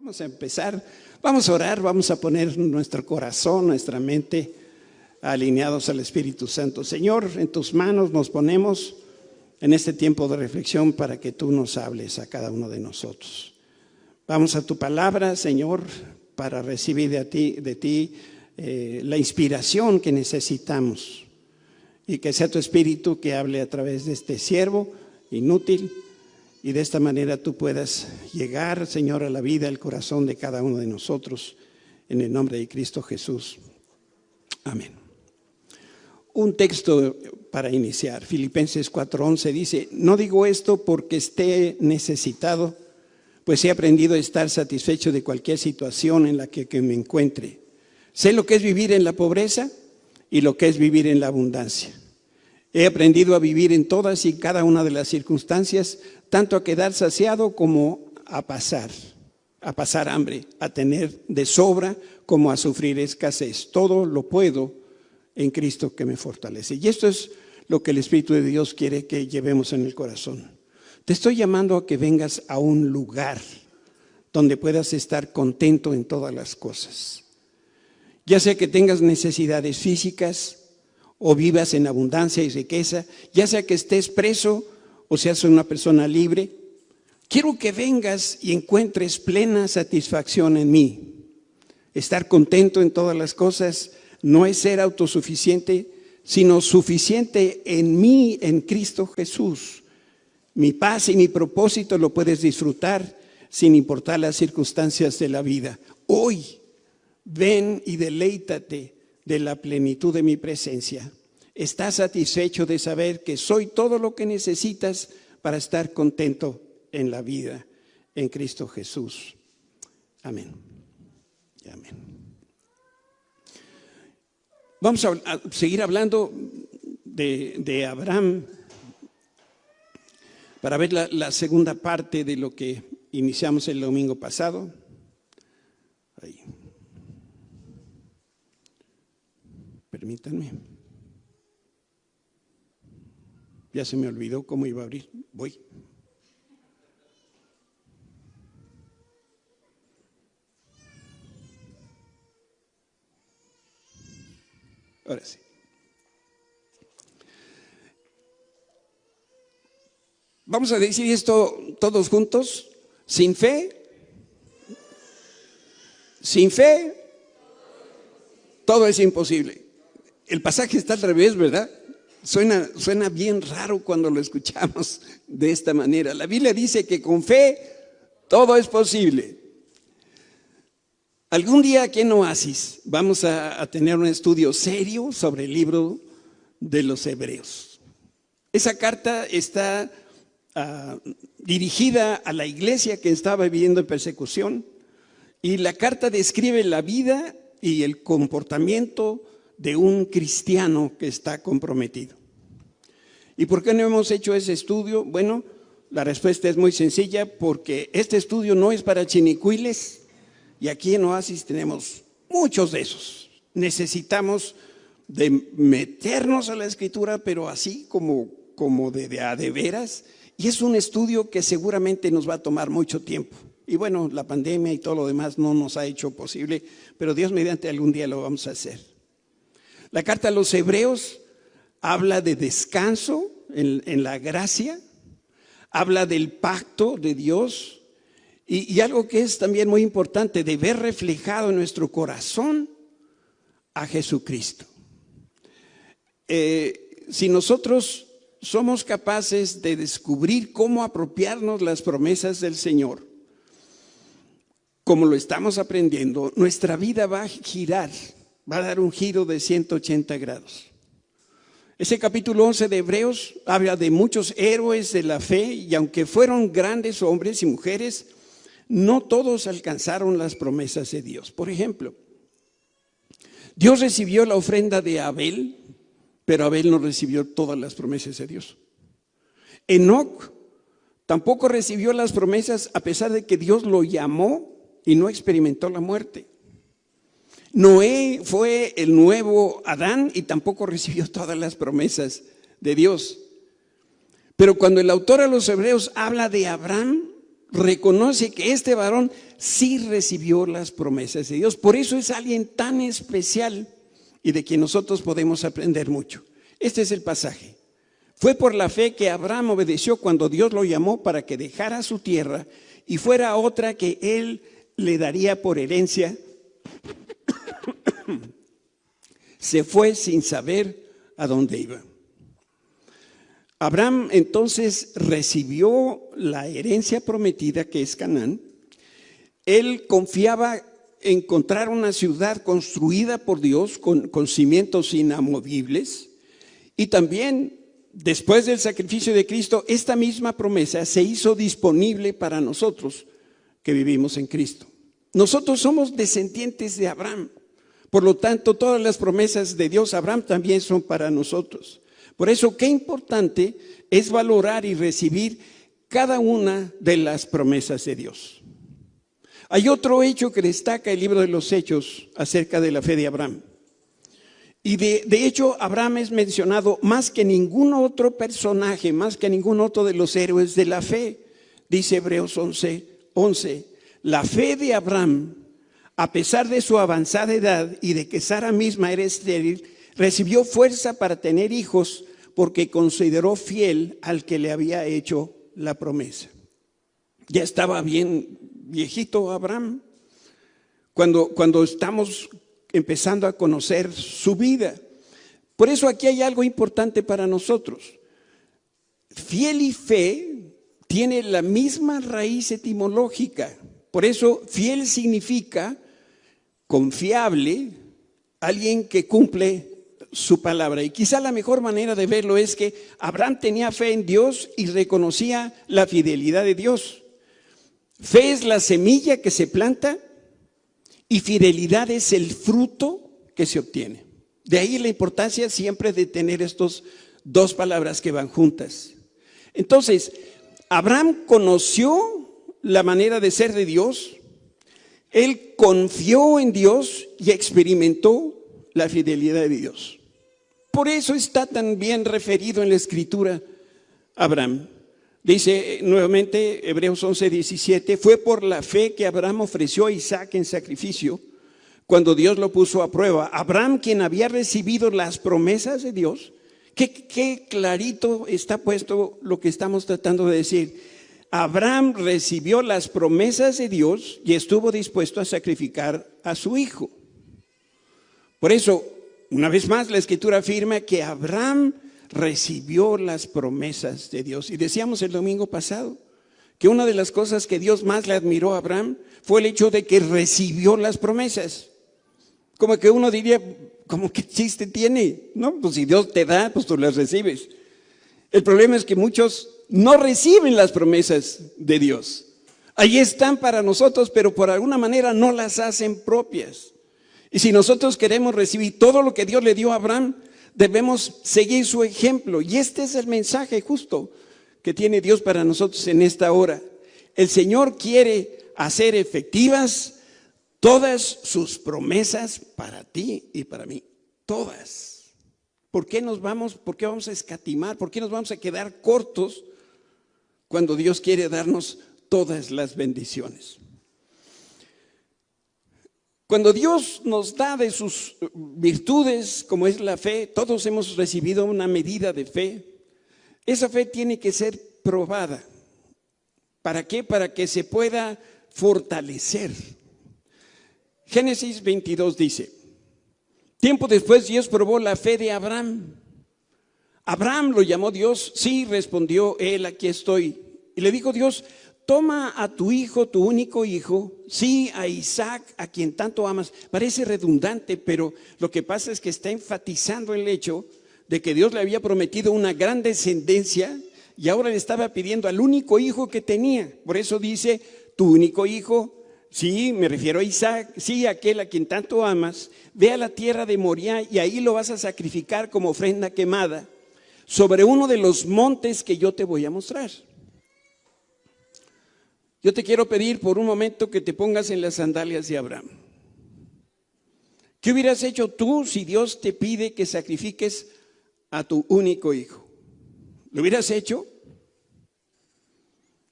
Vamos a empezar, vamos a orar, vamos a poner nuestro corazón, nuestra mente alineados al Espíritu Santo. Señor, en tus manos nos ponemos en este tiempo de reflexión para que tú nos hables a cada uno de nosotros. Vamos a tu palabra, Señor, para recibir de ti la inspiración que necesitamos y que sea tu Espíritu que hable a través de este siervo inútil y de esta manera tú puedas llegar, Señor, a la vida, al corazón de cada uno de nosotros, en el nombre de Cristo Jesús. Amén. Un texto para iniciar, Filipenses 4:11 dice: no digo esto porque esté necesitado, pues he aprendido a estar satisfecho de cualquier situación en la que me encuentre. Sé lo que es vivir en la pobreza y lo que es vivir en la abundancia. He aprendido a vivir en todas y cada una de las circunstancias, tanto a quedar saciado como a pasar hambre, a tener de sobra como a sufrir escasez. Todo lo puedo en Cristo que me fortalece. Y esto es lo que el Espíritu de Dios quiere que llevemos en el corazón. Te estoy llamando a que vengas a un lugar donde puedas estar contento en todas las cosas. Ya sea que tengas necesidades físicas o vivas en abundancia y riqueza, ya sea que estés preso o seas una persona libre, quiero que vengas y encuentres plena satisfacción en mí. Estar contento en todas las cosas no es ser autosuficiente, sino suficiente en mí, en Cristo Jesús. Mi paz y mi propósito lo puedes disfrutar sin importar las circunstancias de la vida. Hoy, ven y deleítate de la plenitud de mi presencia. ¿Estás satisfecho de saber que soy todo lo que necesitas para estar contento en la vida en Cristo Jesús? Amén. Amén. Vamos a seguir hablando de Abraham para ver la segunda parte de lo que iniciamos el domingo pasado. Ahí. Permítanme. Ya se me olvidó cómo iba a abrir. Voy. Ahora sí. Vamos a decir esto todos juntos. Sin fe, todo es imposible. El pasaje está al revés, ¿verdad? Suena bien raro cuando lo escuchamos de esta manera. La Biblia dice que con fe todo es posible. Algún día aquí en Oasis vamos a tener un estudio serio sobre el libro de los Hebreos. Esa carta está dirigida a la iglesia que estaba viviendo en persecución, y la carta describe la vida y el comportamiento de un cristiano que está comprometido. ¿Y por qué no hemos hecho ese estudio? Bueno, la respuesta es muy sencilla: porque este estudio no es para chinicuiles, y aquí en Oasis tenemos muchos de esos. Necesitamos de meternos a la Escritura, pero así como de veras. Y es un estudio que seguramente nos va a tomar mucho tiempo. Y bueno, la pandemia y todo lo demás no nos ha hecho posible, pero Dios mediante algún día lo vamos a hacer. La carta a los Hebreos habla de descanso en la gracia, habla del pacto de Dios y algo que es también muy importante, de ver reflejado en nuestro corazón a Jesucristo. Si nosotros somos capaces de descubrir cómo apropiarnos las promesas del Señor, como lo estamos aprendiendo, nuestra vida va a girar, va a dar un giro de 180 grados. Ese capítulo 11 de Hebreos habla de muchos héroes de la fe, y aunque fueron grandes hombres y mujeres, no todos alcanzaron las promesas de Dios. Por ejemplo, Dios recibió la ofrenda de Abel, pero Abel no recibió todas las promesas de Dios. Enoc tampoco recibió las promesas a pesar de que Dios lo llamó y no experimentó la muerte. Noé fue el nuevo Adán y tampoco recibió todas las promesas de Dios. Pero cuando el autor a los Hebreos habla de Abraham, reconoce que este varón sí recibió las promesas de Dios. Por eso es alguien tan especial y de quien nosotros podemos aprender mucho. Este es el pasaje. Fue por la fe que Abraham obedeció cuando Dios lo llamó para que dejara su tierra y fuera a otra que él le daría por herencia. Se fue sin saber a dónde iba. Abraham entonces recibió la herencia prometida, que es Canaán. Él confiaba en encontrar una ciudad construida por Dios con cimientos inamovibles. Y también, después del sacrificio de Cristo, esta misma promesa se hizo disponible para nosotros que vivimos en Cristo. Nosotros somos descendientes de Abraham. Por lo tanto, todas las promesas de Dios a Abraham también son para nosotros. Por eso, qué importante es valorar y recibir cada una de las promesas de Dios. Hay otro hecho que destaca el libro de los Hechos acerca de la fe de Abraham. Y de hecho, Abraham es mencionado más que ningún otro personaje, más que ningún otro de los héroes de la fe. Dice Hebreos 11, la fe de Abraham, a pesar de su avanzada edad y de que Sara misma era estéril, recibió fuerza para tener hijos porque consideró fiel al que le había hecho la promesa. Ya estaba bien viejito Abraham cuando estamos empezando a conocer su vida. Por eso aquí hay algo importante para nosotros. Fiel y fe tiene la misma raíz etimológica. Por eso fiel significa confiable, alguien que cumple su palabra. Y quizá la mejor manera de verlo es que Abraham tenía fe en Dios y reconocía la fidelidad de Dios. Fe es la semilla que se planta y fidelidad es el fruto que se obtiene. De ahí la importancia siempre de tener estas dos palabras que van juntas. Entonces, Abraham conoció la manera de ser de Dios, él confió en Dios y experimentó la fidelidad de Dios. Por eso está tan bien referido en la Escritura Abraham. Dice nuevamente Hebreos 11:17, fue por la fe que Abraham ofreció a Isaac en sacrificio cuando Dios lo puso a prueba. Abraham, quien había recibido las promesas de Dios, qué clarito está puesto lo que estamos tratando de decir. Abraham recibió las promesas de Dios y estuvo dispuesto a sacrificar a su hijo. Por eso, una vez más, la Escritura afirma que Abraham recibió las promesas de Dios. Y decíamos el domingo pasado que una de las cosas que Dios más le admiró a Abraham fue el hecho de que recibió las promesas. Como que uno diría, ¿cómo qué chiste tiene? No, pues si Dios te da, pues tú las recibes. El problema es que muchos no reciben las promesas de Dios. Ahí están para nosotros, pero por alguna manera no las hacen propias. Y si nosotros queremos recibir todo lo que Dios le dio a Abraham, debemos seguir su ejemplo. Y este es el mensaje justo que tiene Dios para nosotros en esta hora. El Señor quiere hacer efectivas todas sus promesas para ti y para mí. Todas. ¿Por qué vamos a escatimar? ¿Por qué nos vamos a quedar cortos cuando Dios quiere darnos todas las bendiciones? Cuando Dios nos da de sus virtudes, como es la fe, todos hemos recibido una medida de fe. Esa fe tiene que ser probada. ¿Para qué? Para que se pueda fortalecer. Génesis 22 dice, tiempo después Dios probó la fe de Abraham. Abraham lo llamó Dios, sí, respondió él, aquí estoy. Y le dijo Dios, toma a tu hijo, tu único hijo, sí, a Isaac, a quien tanto amas. Parece redundante, pero lo que pasa es que está enfatizando el hecho de que Dios le había prometido una gran descendencia y ahora le estaba pidiendo al único hijo que tenía. Por eso dice, tu único hijo, sí, me refiero a Isaac, sí, aquel a quien tanto amas, ve a la tierra de Moriah y ahí lo vas a sacrificar como ofrenda quemada sobre uno de los montes que yo te voy a mostrar. Yo te quiero pedir por un momento que te pongas en las sandalias de Abraham. ¿Qué hubieras hecho tú si Dios te pide que sacrifiques a tu único hijo? ¿Lo hubieras hecho?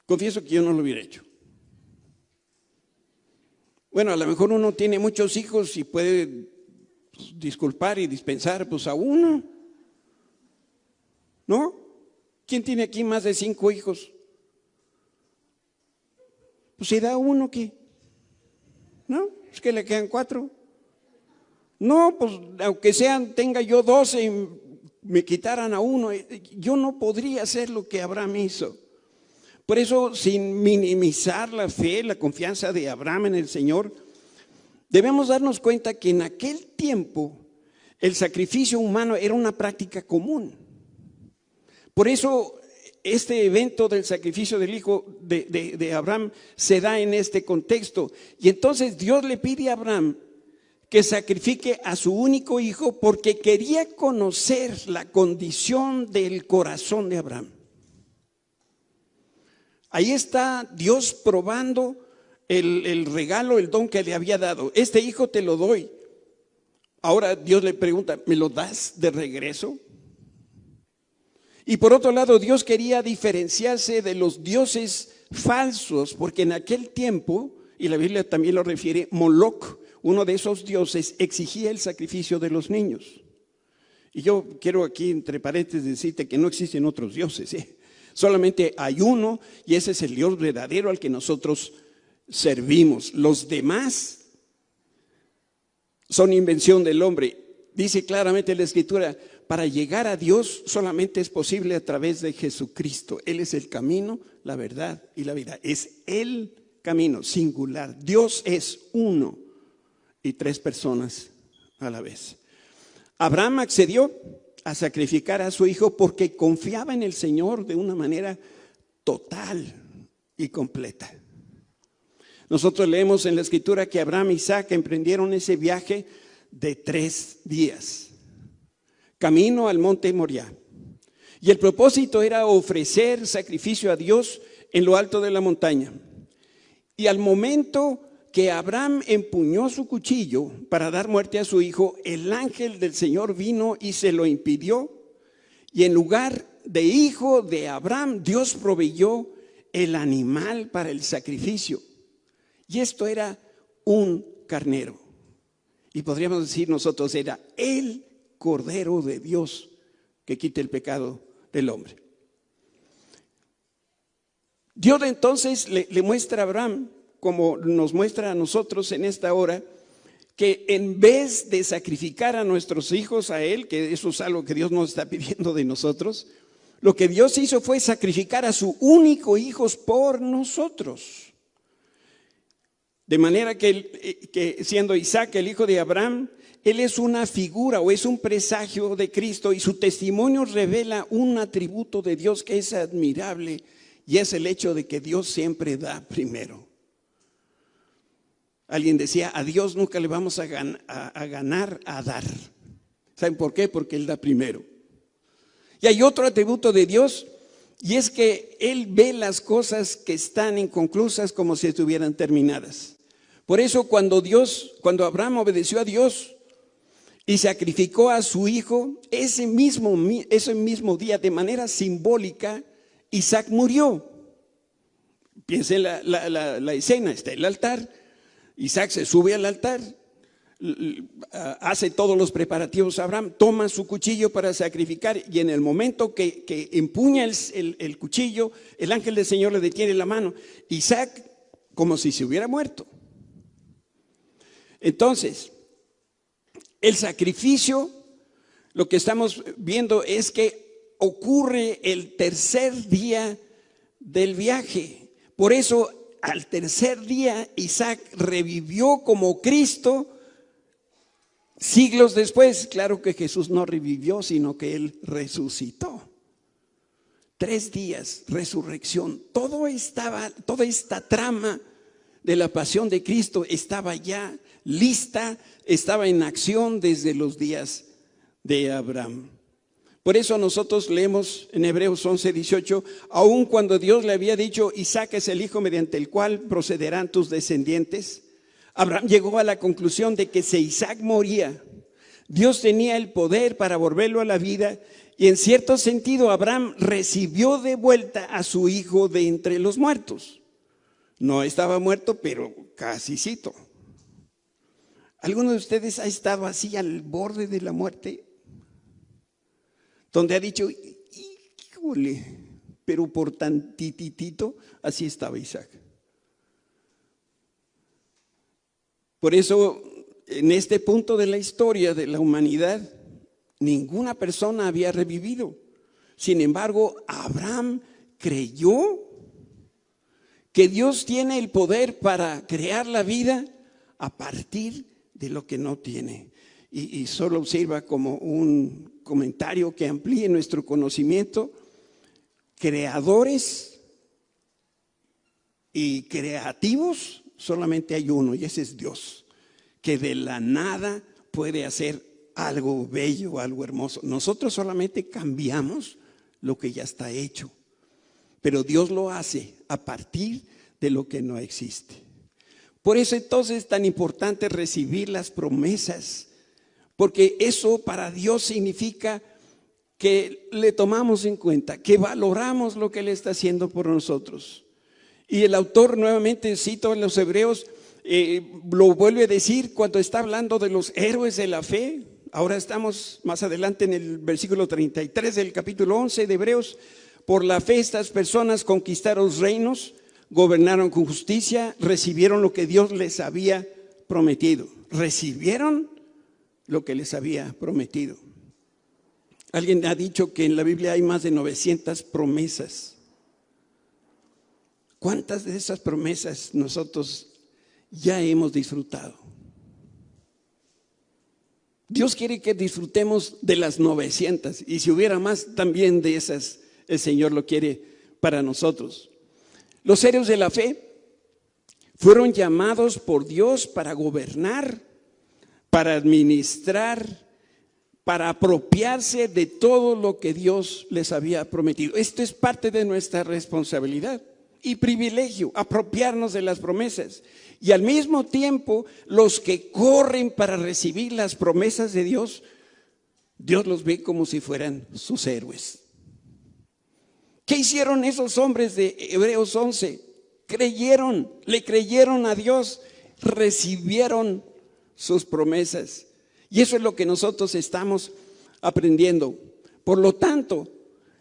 Confieso que yo no lo hubiera hecho. Bueno, a lo mejor uno tiene muchos hijos y puede disculpar y dispensar pues a uno, ¿no? ¿Quién tiene aquí más de 5 hijos? Pues si da uno, ¿qué? ¿No? Es que le quedan 4. No, pues aunque tenga yo 12 y me quitaran a uno, yo no podría hacer lo que Abraham hizo. Por eso, sin minimizar la fe, la confianza de Abraham en el Señor, debemos darnos cuenta que en aquel tiempo el sacrificio humano era una práctica común. Por eso este evento del sacrificio del hijo de Abraham se da en este contexto. Y entonces Dios le pide a Abraham que sacrifique a su único hijo porque quería conocer la condición del corazón de Abraham. Ahí está Dios probando el regalo, el don que le había dado. Este hijo te lo doy. Ahora Dios le pregunta, ¿me lo das de regreso? Y por otro lado, Dios quería diferenciarse de los dioses falsos, porque en aquel tiempo, y la Biblia también lo refiere, Moloc, uno de esos dioses, exigía el sacrificio de los niños. Y yo quiero aquí, entre paréntesis, decirte que no existen otros dioses, ¿eh? Solamente hay uno y ese es el Dios verdadero al que nosotros servimos. Los demás son invención del hombre. Dice claramente la Escritura, para llegar a Dios solamente es posible a través de Jesucristo. Él es el camino, la verdad y la vida. Es el camino singular. Dios es uno y 3 personas a la vez. Abraham accedió a sacrificar a su hijo porque confiaba en el Señor de una manera total y completa. Nosotros leemos en la Escritura que Abraham y Isaac emprendieron ese viaje de 3 días, camino al monte Moriah. Y el propósito era ofrecer sacrificio a Dios en lo alto de la montaña. Y al momento que Abraham empuñó su cuchillo para dar muerte a su hijo, el ángel del Señor vino y se lo impidió. Y en lugar de hijo de Abraham, Dios proveyó el animal para el sacrificio. Y esto era un carnero. Y podríamos decir nosotros, era el Cordero de Dios que quita el pecado del hombre. Dios entonces le muestra a Abraham, como nos muestra a nosotros en esta hora, que en vez de sacrificar a nuestros hijos a Él, que eso es algo que Dios nos está pidiendo de nosotros, lo que Dios hizo fue sacrificar a su único hijo por nosotros. De manera que siendo Isaac el hijo de Abraham, él es una figura o es un presagio de Cristo y su testimonio revela un atributo de Dios que es admirable y es el hecho de que Dios siempre da primero. Alguien decía, a Dios nunca le vamos a ganar a dar. ¿Saben por qué? Porque Él da primero. Y hay otro atributo de Dios y es que Él ve las cosas que están inconclusas como si estuvieran terminadas. Por eso cuando Abraham obedeció a Dios y sacrificó a su hijo, ese mismo día, de manera simbólica, Isaac murió. Piensen la escena, está el altar, Isaac se sube al altar, hace todos los preparativos Abraham, toma su cuchillo para sacrificar y en el momento que empuña el cuchillo, el ángel del Señor le detiene la mano. Isaac, como si se hubiera muerto. Entonces, el sacrificio, lo que estamos viendo es que ocurre el tercer día del viaje. Por eso, al tercer día, Isaac revivió como Cristo. Siglos después, claro que Jesús no revivió, sino que Él resucitó. 3 días, resurrección. Toda esta trama de la pasión de Cristo estaba ya lista, estaba en acción desde los días de Abraham. Por eso nosotros leemos en Hebreos 11:18, aun cuando Dios le había dicho, Isaac es el hijo mediante el cual procederán tus descendientes, Abraham llegó a la conclusión de que si Isaac moría, Dios tenía el poder para volverlo a la vida y en cierto sentido Abraham recibió de vuelta a su hijo de entre los muertos. No estaba muerto, pero casicito. ¿Alguno de ustedes ha estado así al borde de la muerte? Donde ha dicho, híjole, pero por tantitito, así estaba Isaac. Por eso, en este punto de la historia de la humanidad, ninguna persona había revivido. Sin embargo, Abraham creyó que Dios tiene el poder para crear la vida a partir de lo que no tiene. Y solo sirva como un comentario que amplíe nuestro conocimiento. Creadores y creativos solamente hay uno, y ese es Dios, que de la nada puede hacer algo bello, algo hermoso. Nosotros solamente cambiamos lo que ya está hecho, pero Dios lo hace a partir de lo que no existe. Por eso entonces es tan importante recibir las promesas, porque eso para Dios significa que le tomamos en cuenta, que valoramos lo que Él está haciendo por nosotros. Y el autor, nuevamente cito en los Hebreos, lo vuelve a decir cuando está hablando de los héroes de la fe. Ahora estamos más adelante en el versículo 33 del capítulo 11 de Hebreos. Por la fe estas personas conquistaron reinos, gobernaron con justicia, recibieron lo que Dios les había prometido. Recibieron lo que les había prometido. Alguien ha dicho que en la Biblia hay más de 900 promesas. ¿Cuántas de esas promesas nosotros ya hemos disfrutado? Dios quiere que disfrutemos de las 900, y si hubiera más también de esas, el Señor lo quiere para nosotros. Los héroes de la fe fueron llamados por Dios para gobernar, para administrar, para apropiarse de todo lo que Dios les había prometido. Esto es parte de nuestra responsabilidad y privilegio, apropiarnos de las promesas. Y al mismo tiempo, los que corren para recibir las promesas de Dios, Dios los ve como si fueran sus héroes. ¿Qué hicieron esos hombres de Hebreos 11? Creyeron, le creyeron a Dios, recibieron sus promesas. Y eso es lo que nosotros estamos aprendiendo. Por lo tanto,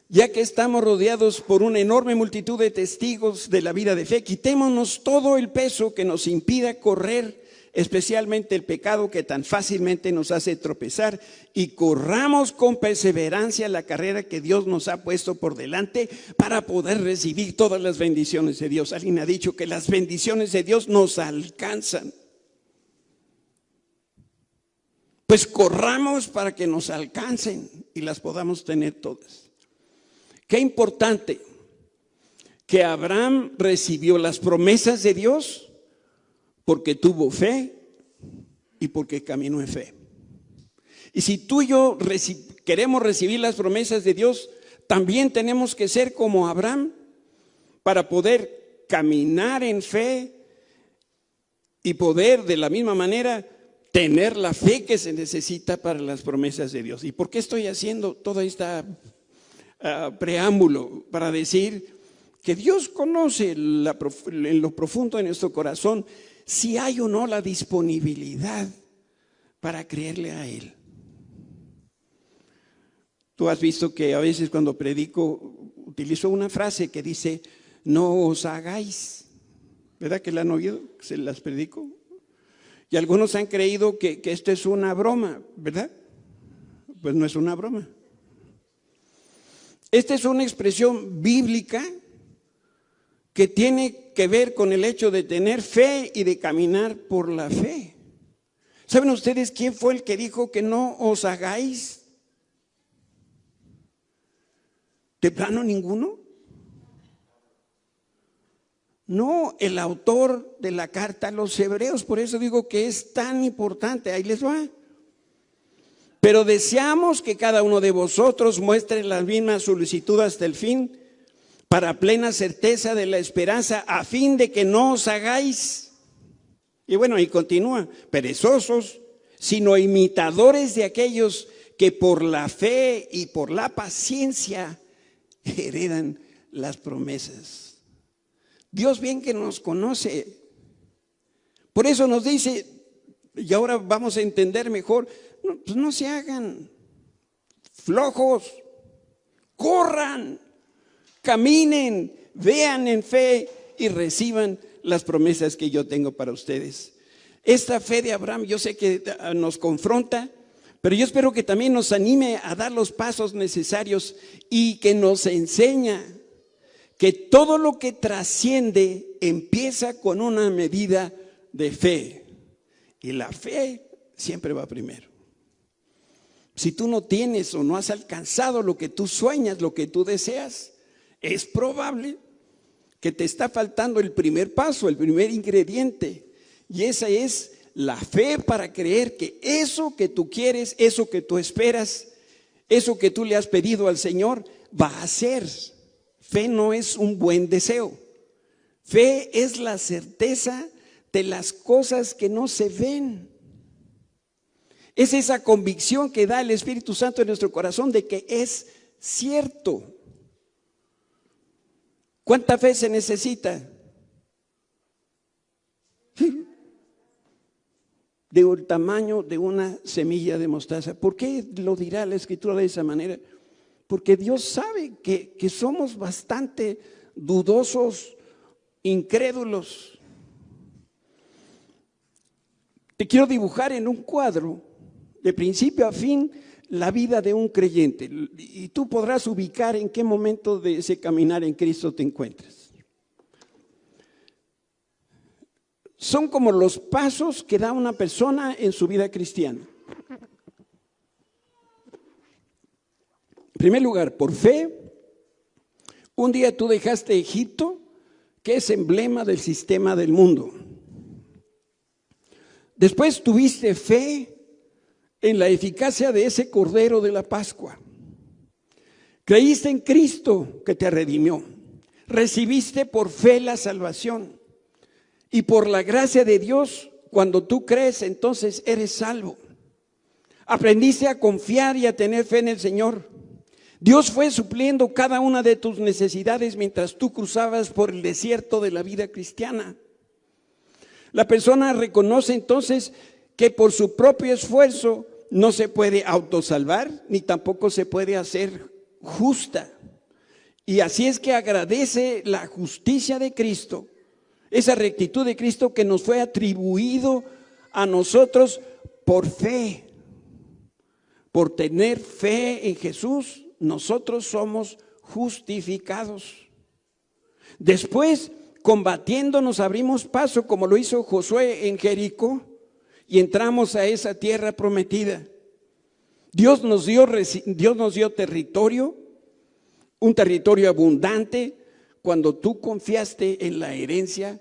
ya que estamos rodeados por una enorme multitud de testigos de la vida de fe, quitémonos todo el peso que nos impida correr, especialmente el pecado que tan fácilmente nos hace tropezar, y corramos con perseverancia la carrera que Dios nos ha puesto por delante para poder recibir todas las bendiciones de Dios. Alguien ha dicho que las bendiciones de Dios nos alcanzan. Pues corramos para que nos alcancen y las podamos tener todas. Qué importante que Abraham recibió las promesas de Dios porque tuvo fe y porque caminó en fe. Y si tú y yo queremos recibir las promesas de Dios, también tenemos que ser como Abraham para poder caminar en fe y poder de la misma manera tener la fe que se necesita para las promesas de Dios. ¿Y por qué estoy haciendo todo este preámbulo? Para decir que Dios conoce en lo profundo de nuestro corazón si hay o no la disponibilidad para creerle a Él. Tú has visto que a veces cuando predico utilizo una frase que dice, no os hagáis. ¿Verdad que la han oído? Se las predico. Y algunos han creído que esto es una broma, ¿verdad? Pues no es una broma. Esta es una expresión bíblica que tiene que ver con el hecho de tener fe y de caminar por la fe. ¿Saben ustedes quién fue el que dijo que no os hagáis? ¿De plano ninguno? No, el autor de la carta a los Hebreos. Por eso digo que es tan importante. Ahí les va. Pero deseamos que cada uno de vosotros muestre la misma solicitud hasta el fin, para plena certeza de la esperanza, a fin de que no os hagáis. Y bueno, ahí continúa, perezosos, sino imitadores de aquellos que por la fe y por la paciencia heredan las promesas. Dios bien que nos conoce. Por eso nos dice, Y ahora vamos a entender mejor. No, pues no se hagan flojos, corran, caminen, vean en fe y reciban las promesas que yo tengo para ustedes. Esta fe de Abraham yo sé que nos confronta, pero yo espero que también nos anime a dar los pasos necesarios y que nos enseña que todo lo que trasciende empieza con una medida de fe. Y la fe siempre va primero. Si tú no tienes o no has alcanzado lo que tú sueñas, lo que tú deseas, es probable que te está faltando el primer paso, el primer ingrediente. Y esa es la fe para creer que eso que tú quieres, eso que tú esperas, eso que tú le has pedido al Señor, va a ser. Fe no es un buen deseo. Fe es la certeza de las cosas que no se ven. Es esa convicción que da el Espíritu Santo en nuestro corazón de que es cierto. ¿Cuánta fe se necesita? Del tamaño de una semilla de mostaza. ¿Por qué lo dirá la Escritura de esa manera? Porque Dios sabe que somos bastante dudosos, incrédulos. Te quiero dibujar en un cuadro, de principio a fin, la vida de un creyente. Y tú podrás ubicar en qué momento de ese caminar en Cristo te encuentras. Son como los pasos que da una persona en su vida cristiana. En primer lugar, por fe, un día tú dejaste Egipto, que es emblema del sistema del mundo. Después tuviste fe en la eficacia de ese Cordero de la Pascua. Creíste en Cristo que te redimió. Recibiste por fe la salvación. Y por la gracia de Dios, cuando tú crees, entonces eres salvo. Aprendiste a confiar y a tener fe en el Señor. Dios fue supliendo cada una de tus necesidades mientras tú cruzabas por el desierto de la vida cristiana. La persona reconoce entonces que por su propio esfuerzo no se puede autosalvar, ni tampoco se puede hacer justa. Y así es que agradece la justicia de Cristo, esa rectitud de Cristo que nos fue atribuido a nosotros por fe. Por tener fe en Jesús, nosotros somos justificados. Después, combatiendo, nos abrimos paso, como lo hizo Josué en Jericó, y entramos a esa tierra prometida. Dios nos dio territorio, un territorio abundante, cuando tú confiaste en la herencia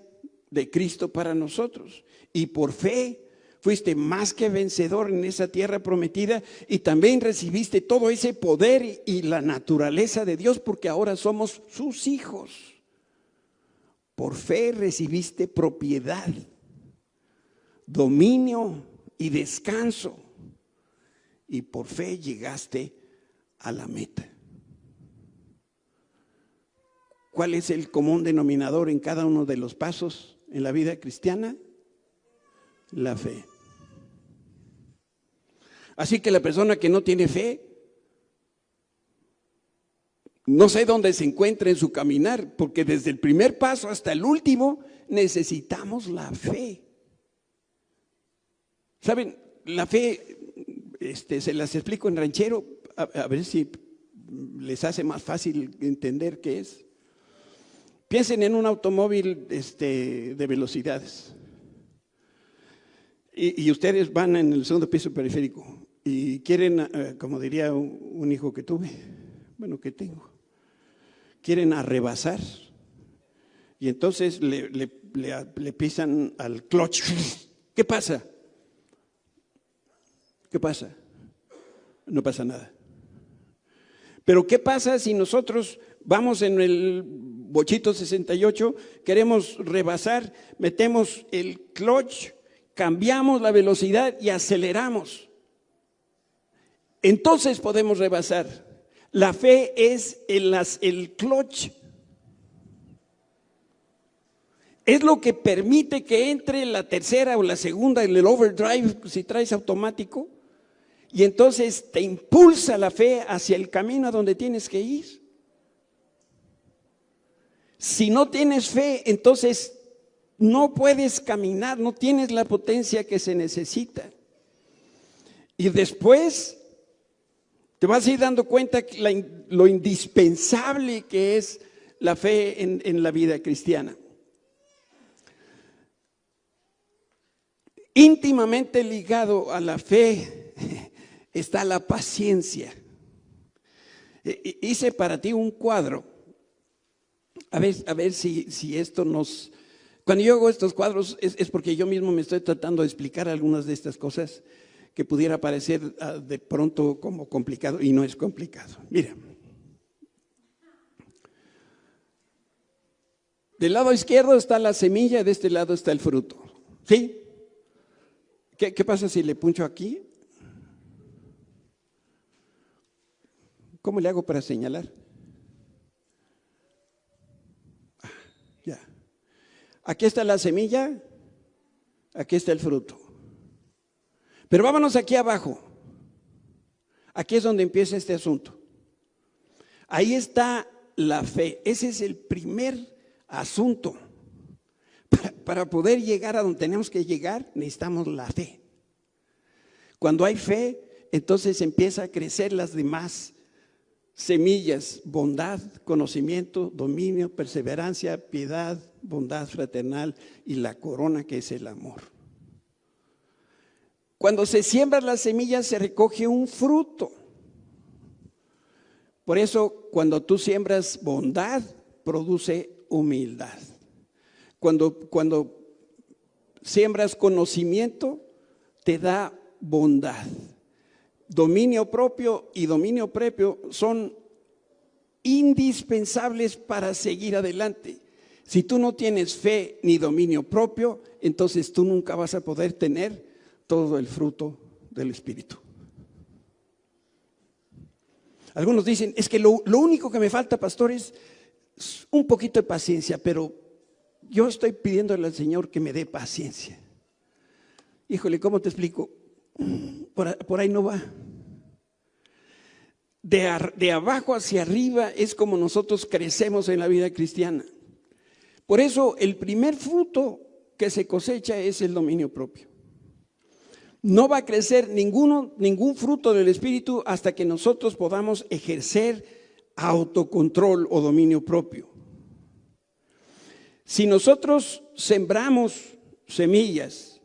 de Cristo para nosotros. Y por fe fuiste más que vencedor en esa tierra prometida y también recibiste todo ese poder y la naturaleza de Dios, porque ahora somos sus hijos. Por fe recibiste propiedad, dominio y descanso. Y por fe llegaste a la meta. ¿Cuál es el común denominador en cada uno de los pasos en la vida cristiana? La fe. Así que la persona que no tiene fe, no sé dónde se encuentra en su caminar, porque desde el primer paso hasta el último necesitamos la fe. ¿Saben? La fe, se las explico en ranchero, a ver si les hace más fácil entender qué es. Piensen en un automóvil de velocidades. Y ustedes van en el segundo piso periférico y quieren, como diría un hijo que tuve, bueno, que tengo, quieren rebasar. Y entonces le pisan al clutch. ¿Qué pasa? ¿Qué pasa? No pasa nada. Pero ¿qué pasa si nosotros vamos en el bochito 68, queremos rebasar, metemos el clutch, cambiamos la velocidad y aceleramos? Entonces podemos rebasar. La fe es el clutch. Es lo que permite que entre la tercera o la segunda, el overdrive, si traes automático, y entonces te impulsa la fe hacia el camino a donde tienes que ir. Si no tienes fe, entonces no puedes caminar, no tienes la potencia que se necesita. Y después te vas a ir dando cuenta lo indispensable que es la fe en la vida cristiana. Íntimamente ligado a la fe está la paciencia. Hice para ti un cuadro. A ver si esto nos... Cuando yo hago estos cuadros es porque yo mismo me estoy tratando de explicar algunas de estas cosas que pudiera parecer de pronto como complicado, y no es complicado. Mira, del lado izquierdo está la semilla, de este lado está el fruto. ¿Sí? ¿Qué pasa si le puncho aquí? ¿Cómo le hago para señalar? Ya. Aquí está la semilla, aquí está el fruto. Pero vámonos aquí abajo. Aquí es donde empieza este asunto. Ahí está la fe. Ese es el primer asunto. Para poder llegar a donde tenemos que llegar, necesitamos la fe. Cuando hay fe, entonces empieza a crecer las demás semillas: bondad, conocimiento, dominio, perseverancia, piedad, bondad fraternal y la corona que es el amor. Cuando se siembran las semillas se recoge un fruto. Por eso cuando tú siembras bondad, produce humildad. Cuando siembras conocimiento, te da bondad. Dominio propio y dominio propio son indispensables para seguir adelante. Si tú no tienes fe ni dominio propio, entonces tú nunca vas a poder tener todo el fruto del Espíritu. Algunos dicen, es que lo único que me falta, pastor, es un poquito de paciencia, pero yo estoy pidiéndole al Señor que me dé paciencia. Híjole, ¿cómo te explico? Por ahí no va. De abajo hacia arriba es como nosotros crecemos en la vida cristiana. Por eso el primer fruto que se cosecha es el dominio propio. No va a crecer ningún fruto del Espíritu hasta que nosotros podamos ejercer autocontrol o dominio propio. Si nosotros sembramos semillas,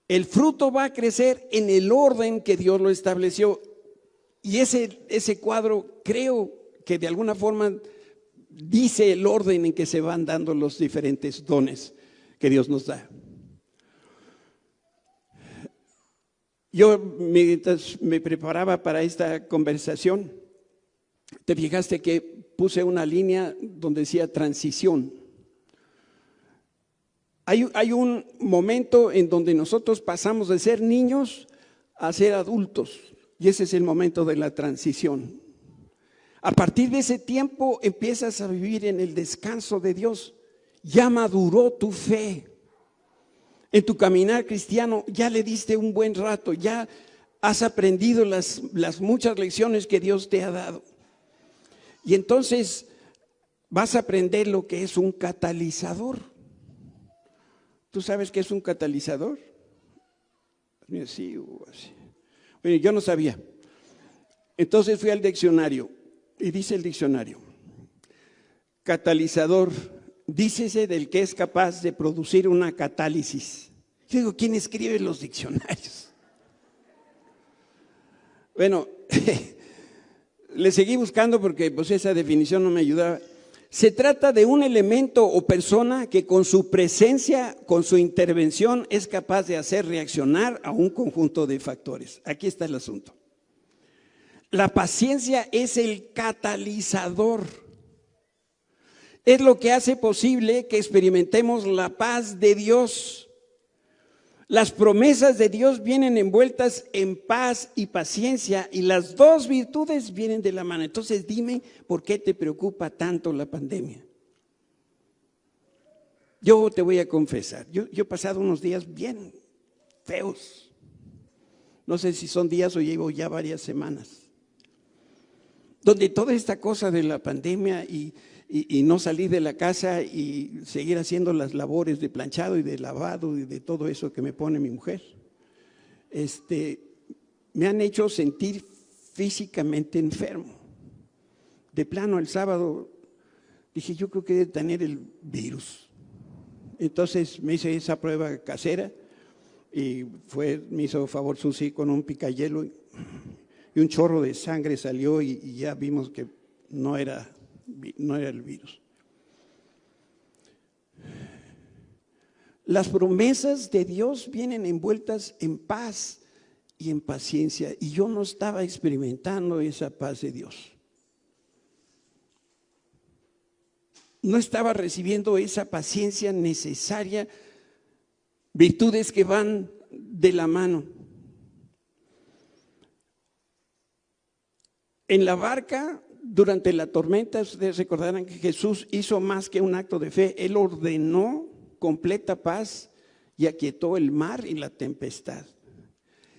el fruto va a crecer en el orden que Dios lo estableció. Y ese cuadro creo que de alguna forma dice el orden en que se van dando los diferentes dones que Dios nos da. Yo mientras me preparaba para esta conversación, te fijaste que puse una línea donde decía transición. Hay un momento en donde nosotros pasamos de ser niños a ser adultos, y ese es el momento de la transición. A partir de ese tiempo empiezas a vivir en el descanso de Dios. Ya maduró tu fe. En tu caminar cristiano ya le diste un buen rato, ya has aprendido las muchas lecciones que Dios te ha dado. Y entonces vas a aprender lo que es un catalizador. ¿Tú sabes qué es un catalizador? Sí, así. Bueno, yo no sabía. Entonces fui al diccionario y dice el diccionario: catalizador, dícese del que es capaz de producir una catálisis. Yo digo, ¿quién escribe los diccionarios? Bueno, le seguí buscando porque pues esa definición no me ayudaba. Se trata de un elemento o persona que con su presencia, con su intervención, es capaz de hacer reaccionar a un conjunto de factores. Aquí está el asunto. La paciencia es el catalizador. Es lo que hace posible que experimentemos la paz de Dios. Las promesas de Dios vienen envueltas en paz y paciencia, y las dos virtudes vienen de la mano. Entonces dime, ¿por qué te preocupa tanto la pandemia? Yo te voy a confesar, yo he pasado unos días bien feos. No sé si son días o llevo ya varias semanas, donde toda esta cosa de la pandemia y no salir de la casa y seguir haciendo las labores de planchado y de lavado y de todo eso que me pone mi mujer, me han hecho sentir físicamente enfermo. De plano, el sábado dije, yo creo que debe tener el virus. Entonces me hice esa prueba casera y me hizo favor Susi con un picayelo y un chorro de sangre salió y ya vimos que no era el virus. Las promesas de Dios vienen envueltas en paz y en paciencia, y yo no estaba experimentando esa paz de Dios. No estaba recibiendo esa paciencia necesaria, virtudes que van de la mano. En la barca, durante la tormenta, ustedes recordarán que Jesús hizo más que un acto de fe. Él ordenó completa paz y aquietó el mar y la tempestad.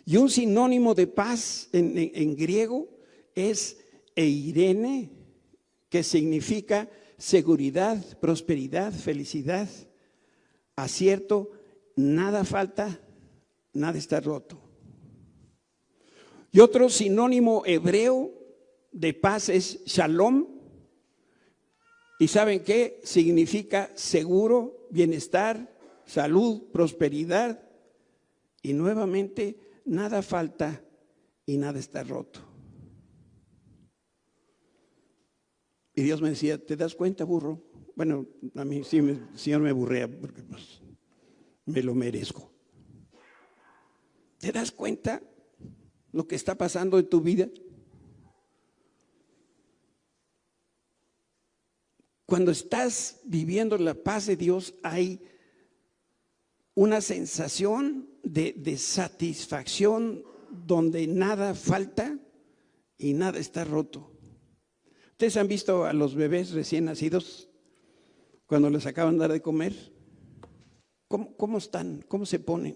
Y un sinónimo de paz en griego es eirene, que significa seguridad, prosperidad, felicidad, acierto, nada falta, nada está roto. Y otro sinónimo hebreo de paz es shalom. ¿Y saben qué? Significa seguro, bienestar, salud, prosperidad. Y nuevamente, nada falta y nada está roto. Y Dios me decía, ¿te das cuenta, burro? Bueno, a mí sí, el Señor me aburrea porque pues, me lo merezco. ¿Te das cuenta lo que está pasando en tu vida? Cuando estás viviendo la paz de Dios, hay una sensación de satisfacción donde nada falta y nada está roto. ¿Ustedes han visto a los bebés recién nacidos cuando les acaban de dar de comer? ¿Cómo están? ¿Cómo se ponen?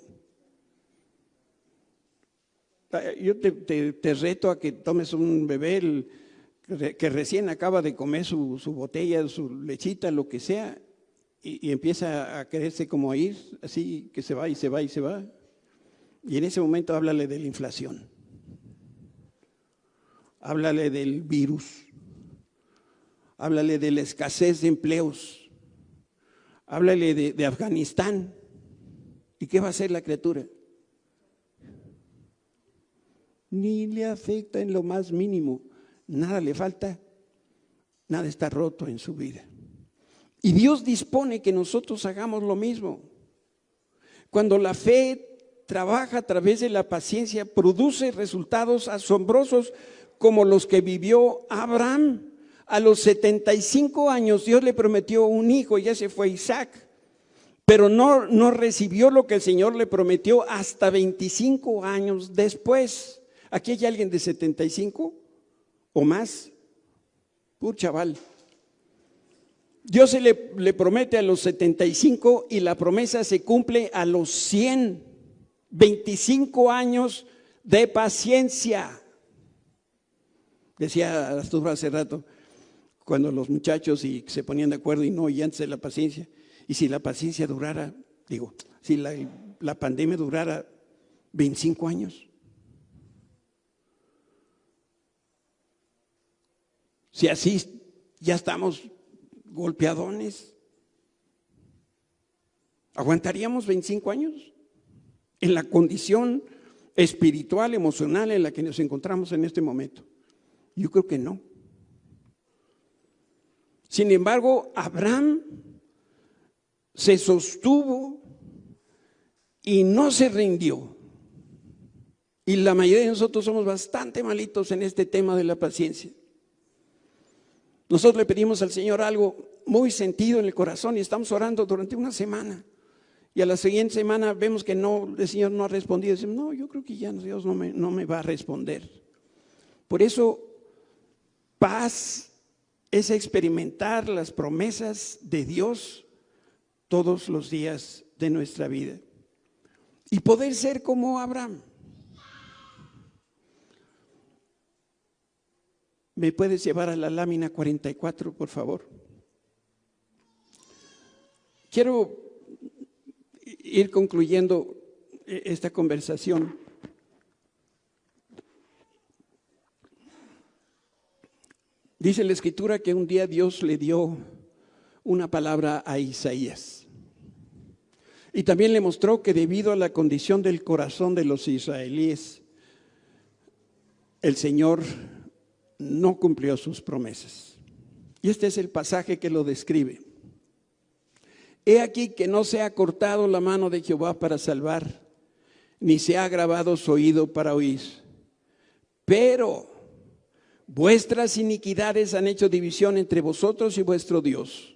Yo te reto a que tomes un bebé que recién acaba de comer su botella, su lechita, lo que sea, y empieza a quererse como a ir, así que se va y se va y se va. Y en ese momento háblale de la inflación, háblale del virus, háblale de la escasez de empleos, háblale de Afganistán. ¿Y qué va a hacer la criatura? Ni le afecta en lo más mínimo, nada le falta, nada está roto en su vida. Y Dios dispone que nosotros hagamos lo mismo. Cuando la fe trabaja a través de la paciencia, produce resultados asombrosos como los que vivió Abraham. A los 75 años Dios le prometió un hijo y ese fue Isaac, pero no recibió lo que el Señor le prometió hasta 25 años después. ¿Aquí hay alguien de 75 o más? Pur chaval. Dios le promete a los 75 y la promesa se cumple a los 100. 25 años de paciencia. Decía Arturo hace rato, cuando los muchachos se ponían de acuerdo y antes de la paciencia, y si la paciencia durara, si la pandemia durara 25 años. Si así ya estamos golpeadones, ¿aguantaríamos 25 años? En la condición espiritual, emocional en la que nos encontramos en este momento. Yo creo que no. Sin embargo, Abraham se sostuvo y no se rindió. Y la mayoría de nosotros somos bastante malitos en este tema de la paciencia. Nosotros le pedimos al Señor algo muy sentido en el corazón y estamos orando durante una semana. Y a la siguiente semana vemos que el Señor no ha respondido. Decimos, no, yo creo que ya Dios no me va a responder. Por eso, paz es experimentar las promesas de Dios todos los días de nuestra vida y poder ser como Abraham. ¿Me puedes llevar a la lámina 44, por favor? Quiero ir concluyendo esta conversación. Dice la Escritura que un día Dios le dio una palabra a Isaías. Y también le mostró que debido a la condición del corazón de los israelíes, el Señor no cumplió sus promesas. Y este es el pasaje que lo describe. He aquí que no se ha cortado la mano de Jehová para salvar, ni se ha agravado su oído para oír. Pero vuestras iniquidades han hecho división entre vosotros y vuestro Dios.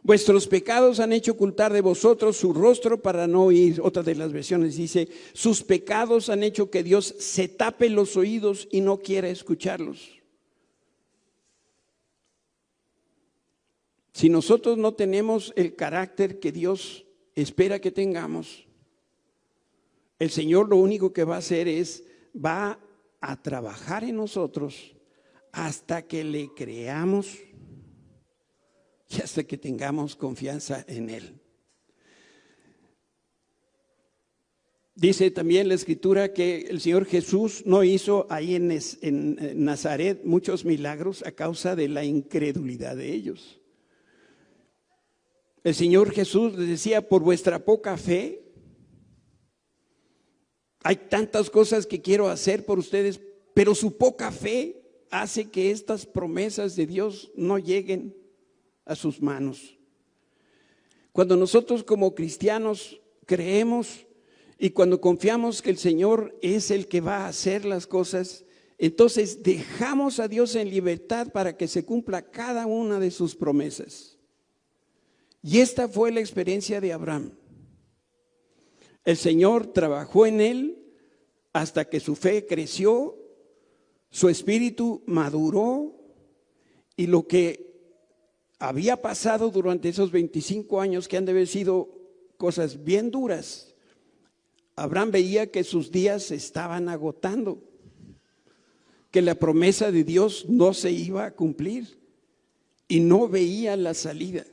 Vuestros pecados han hecho ocultar de vosotros su rostro para no oír. Otra de las versiones dice, sus pecados han hecho que Dios se tape los oídos y no quiera escucharlos. Si nosotros no tenemos el carácter que Dios espera que tengamos, el Señor lo único que va a hacer es, va a trabajar en nosotros hasta que le creamos y hasta que tengamos confianza en Él. Dice también la Escritura que el Señor Jesús no hizo ahí en Nazaret muchos milagros a causa de la incredulidad de ellos. El Señor Jesús les decía, por vuestra poca fe, hay tantas cosas que quiero hacer por ustedes, pero su poca fe hace que estas promesas de Dios no lleguen a sus manos. Cuando nosotros como cristianos creemos y cuando confiamos que el Señor es el que va a hacer las cosas, entonces dejamos a Dios en libertad para que se cumpla cada una de sus promesas. Y esta fue la experiencia de Abraham. El Señor trabajó en él hasta que su fe creció, su espíritu maduró y lo que había pasado durante esos 25 años, que han de haber sido cosas bien duras, Abraham veía que sus días se estaban agotando, que la promesa de Dios no se iba a cumplir y no veía la salida.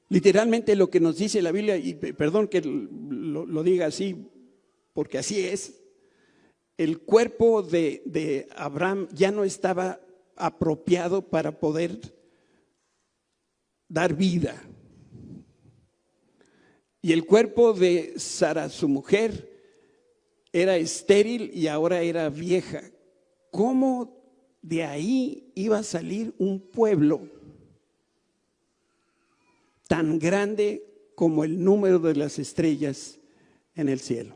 Literalmente lo que nos dice la Biblia, y perdón que lo diga así, porque así es, el cuerpo de Abraham ya no estaba apropiado para poder dar vida. Y el cuerpo de Sara, su mujer, era estéril y ahora era vieja. ¿Cómo de ahí iba a salir un pueblo tan grande como el número de las estrellas en el cielo?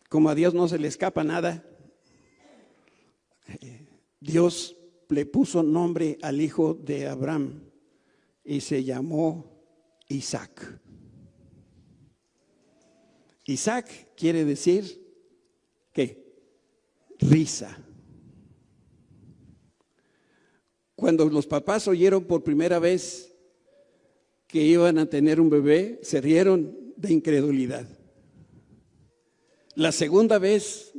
Como a Dios no se le escapa nada, Dios le puso nombre al hijo de Abraham y se llamó Isaac. Isaac quiere decir, ¿qué? Risa. Cuando los papás oyeron por primera vez que iban a tener un bebé, se rieron de incredulidad. La segunda vez,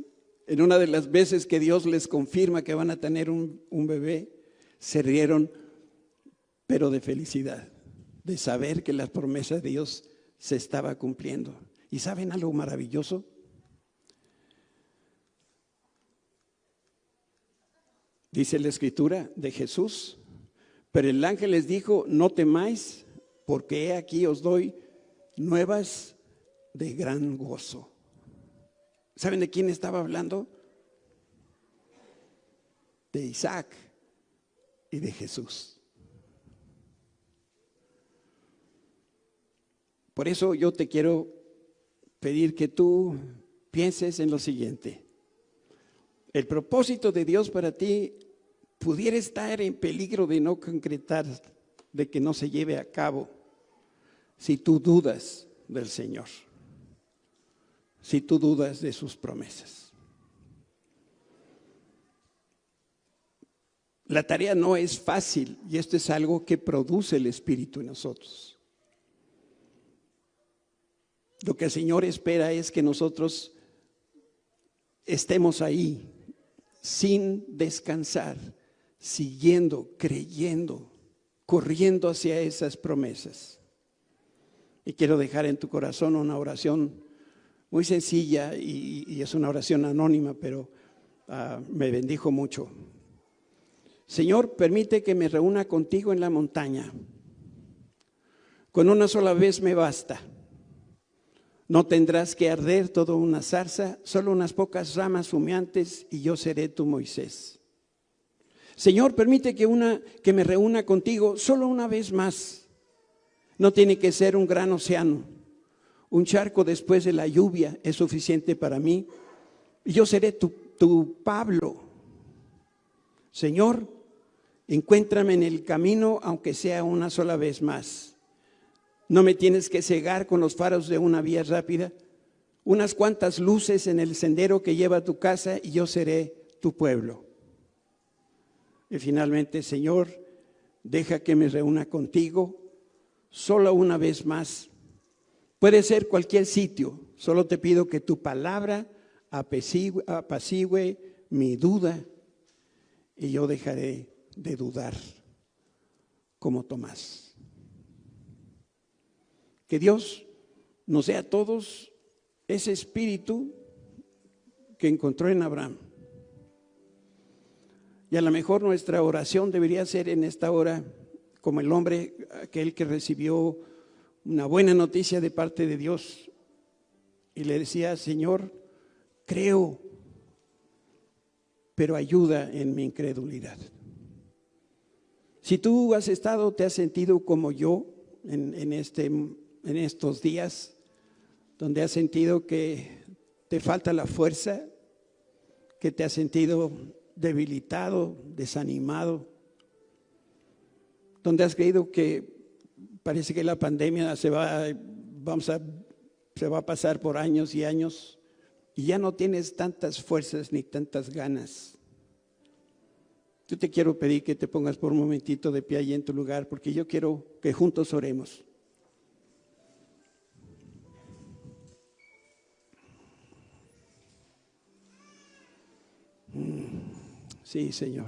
en una de las veces que Dios les confirma que van a tener un bebé, se rieron, pero de felicidad, de saber que la promesa de Dios se estaba cumpliendo. ¿Y saben algo maravilloso? Dice la Escritura de Jesús, pero el ángel les dijo, no temáis, porque he aquí os doy nuevas de gran gozo. ¿Saben de quién estaba hablando? De Isaac y de Jesús. Por eso yo te quiero pedir que tú pienses en lo siguiente. El propósito de Dios para ti pudiera estar en peligro de no concretar, de que no se lleve a cabo, si tú dudas del Señor, si tú dudas de sus promesas. La tarea no es fácil y esto es algo que produce el Espíritu en nosotros. Lo que el Señor espera es que nosotros estemos ahí sin descansar, siguiendo, creyendo, corriendo hacia esas promesas. Y quiero dejar en tu corazón una oración muy sencilla y es una oración anónima, pero me bendijo mucho. Señor, permite que me reúna contigo en la montaña. Con una sola vez me basta. No tendrás que arder toda una zarza, solo unas pocas ramas humeantes y yo seré tu Moisés. Señor, permite que me reúna contigo solo una vez más. No tiene que ser un gran océano. Un charco después de la lluvia es suficiente para mí. Y yo seré tu Pablo. Señor, encuéntrame en el camino, aunque sea una sola vez más. No me tienes que cegar con los faros de una vía rápida. Unas cuantas luces en el sendero que lleva a tu casa y yo seré tu pueblo. Y finalmente, Señor, deja que me reúna contigo solo una vez más. Puede ser cualquier sitio. Solo te pido que tu palabra apacigüe mi duda y yo dejaré de dudar como Tomás. Que Dios nos dé a todos ese espíritu que encontró en Abraham. Y a lo mejor nuestra oración debería ser en esta hora como el hombre, aquel que recibió una buena noticia de parte de Dios y le decía: Señor, creo, pero ayuda en mi incredulidad. Si tú te has sentido como yo en estos días, donde has sentido que te falta la fuerza, que te has sentido debilitado, desanimado, donde has creído que parece que la pandemia se va a pasar por años y años y ya no tienes tantas fuerzas ni tantas ganas. Yo te quiero pedir que te pongas por un momentito de pie ahí en tu lugar, porque yo quiero que juntos oremos. Sí, Señor.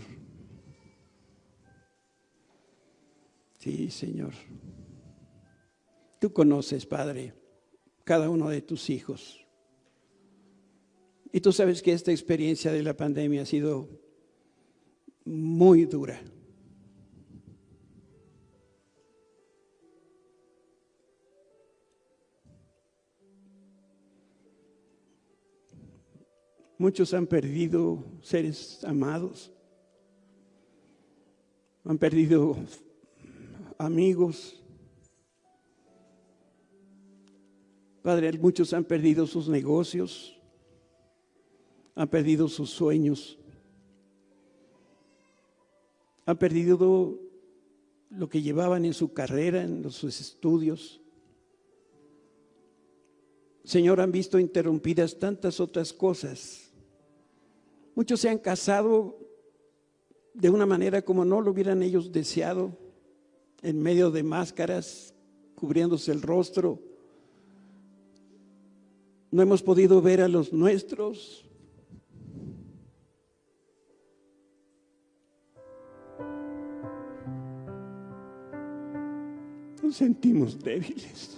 Sí, Señor. Tú conoces, Padre, cada uno de tus hijos. Y tú sabes que esta experiencia de la pandemia ha sido muy dura. Muchos han perdido seres amados, han perdido amigos. Padre, muchos han perdido sus negocios, han perdido sus sueños, han perdido lo que llevaban en su carrera, en sus estudios. Señor, han visto interrumpidas tantas otras cosas. Muchos se han casado de una manera como no lo hubieran ellos deseado, en medio de máscaras, cubriéndose el rostro. No hemos podido ver a los nuestros. Nos sentimos débiles.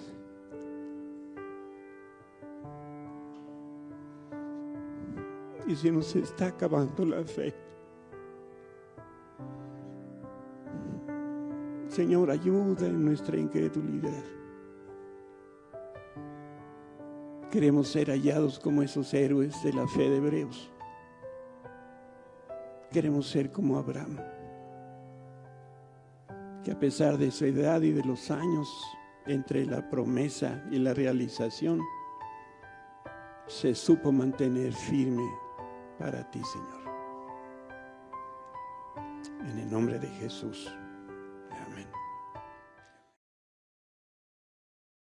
Y se nos está acabando la fe. Señor, ayuda en nuestra incredulidad. Queremos ser hallados como esos héroes de la fe de Hebreos. Queremos ser como Abraham, que a pesar de su edad y de los años entre la promesa y la realización, se supo mantener firme para ti, Señor. En el nombre de Jesús.